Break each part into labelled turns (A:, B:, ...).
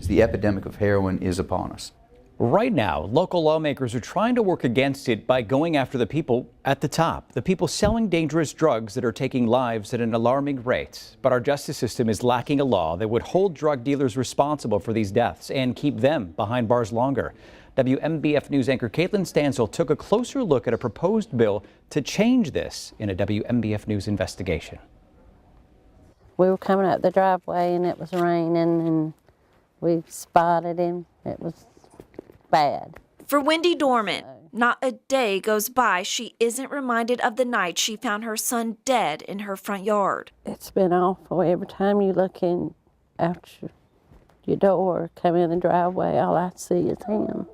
A: The epidemic of heroin is upon us.
B: Right now, local lawmakers are trying to work against it by going after the people at the top, the people selling dangerous drugs that are taking lives at an alarming rate. But our justice system is lacking a law that would hold drug dealers responsible for these deaths and keep them behind bars longer. WMBF News anchor Caitlin Stansel took a closer look at a proposed bill to change this in a WMBF News investigation.
C: We were coming up the driveway and it was raining and we spotted him. It was bad.
D: For Wendy Dorman, not a day goes by she isn't reminded of the night she found her son dead in her front yard.
C: It's been awful. Every time you look in out your door, come in the driveway, all I see is him.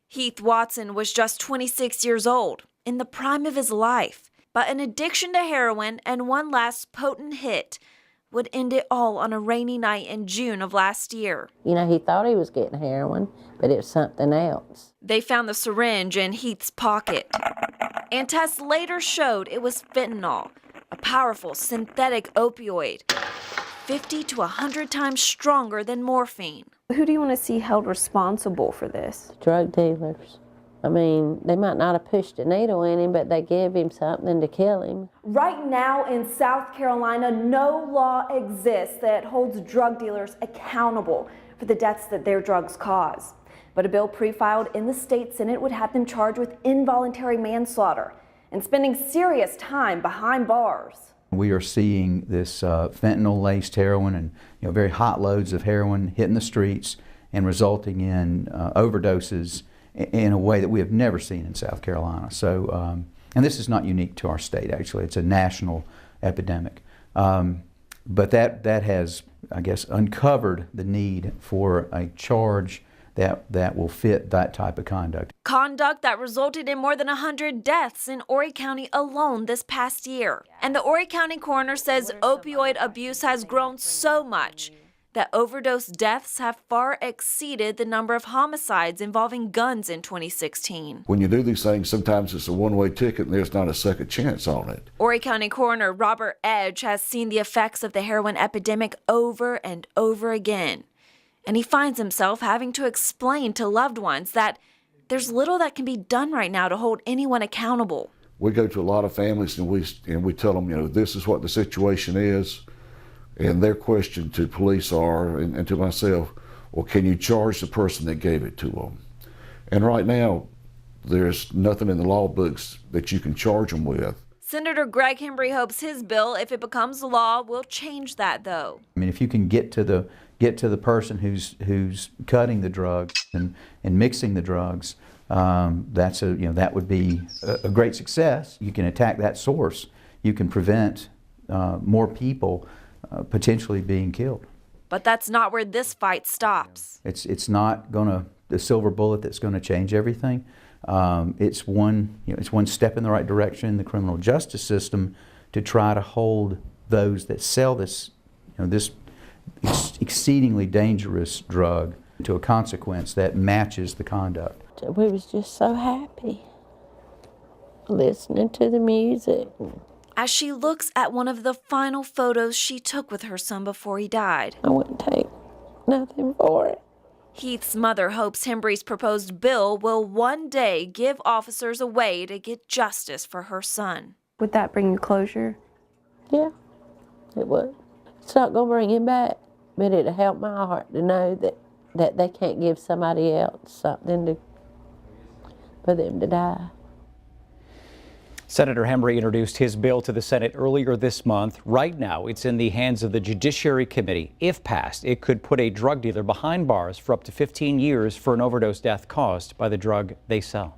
D: Heath Watson was just 26 years old, in the prime of his life, but an addiction to heroin and one last potent hit would end it all on a rainy night in June of last year.
C: You know, he thought he was getting heroin, but it was something else.
D: They found the syringe in Heath's pocket, and tests later showed it was fentanyl, a powerful synthetic opioid, 50 to 100 times stronger than morphine.
E: Who do you want to see held responsible for this?
C: Drug dealers. I mean, they might not have pushed a needle in him, but they gave him something to kill him.
E: Right now in South Carolina, no law exists that holds drug dealers accountable for the deaths that their drugs cause. But a bill pre-filed in the state Senate would have them charged with involuntary manslaughter and spending serious time behind bars.
A: We are seeing this fentanyl-laced heroin and very hot loads of heroin hitting the streets and resulting in overdoses in a way that we have never seen in South Carolina. So, and this is not unique to our state, actually. It's a national epidemic. But that has, I guess, uncovered the need for a charge that will fit that type of conduct.
D: Conduct that resulted in more than 100 deaths in Horry County alone this past year. And the Horry County coroner says opioid abuse has grown so much that overdose deaths have far exceeded the number of homicides involving guns in 2016.
F: When you do these things, sometimes it's a one-way ticket and there's not a second chance on it.
D: Horry County Coroner Robert Edge has seen the effects of the heroin epidemic over and over again. And he finds himself having to explain to loved ones that there's little that can be done right now to hold anyone accountable.
F: We go to a lot of families and we tell them, this is what the situation is. And their question to police are, and to myself, well, can you charge the person that gave it to them? And right now, there's nothing in the law books that you can charge them with.
D: Senator Greg Hembry hopes his bill, if it becomes law, will change that, though.
A: I mean, if you can get to the person who's cutting the drugs and mixing the drugs, that would be a great success. You can attack that source. You can prevent more people potentially being killed.
D: But that's not where this fight stops.
A: It's not the silver bullet that's going to change everything. It's one step in the right direction in the criminal justice system to try to hold those that sell this exceedingly dangerous drug to a consequence that matches the conduct.
C: We was just so happy listening to the music.
D: As she looks at one of the final photos she took with her son before he died.
C: I wouldn't take nothing for it.
D: Heath's mother hopes Hembry's proposed bill will one day give officers a way to get justice for her son.
E: Would that bring you closure?
C: Yeah, it would. It's not going to bring him back, but it'll help my heart to know that they can't give somebody else something for them to die.
B: Senator Hembry introduced his bill to the Senate earlier this month. Right now, it's in the hands of the Judiciary Committee. If passed, it could put a drug dealer behind bars for up to 15 years for an overdose death caused by the drug they sell.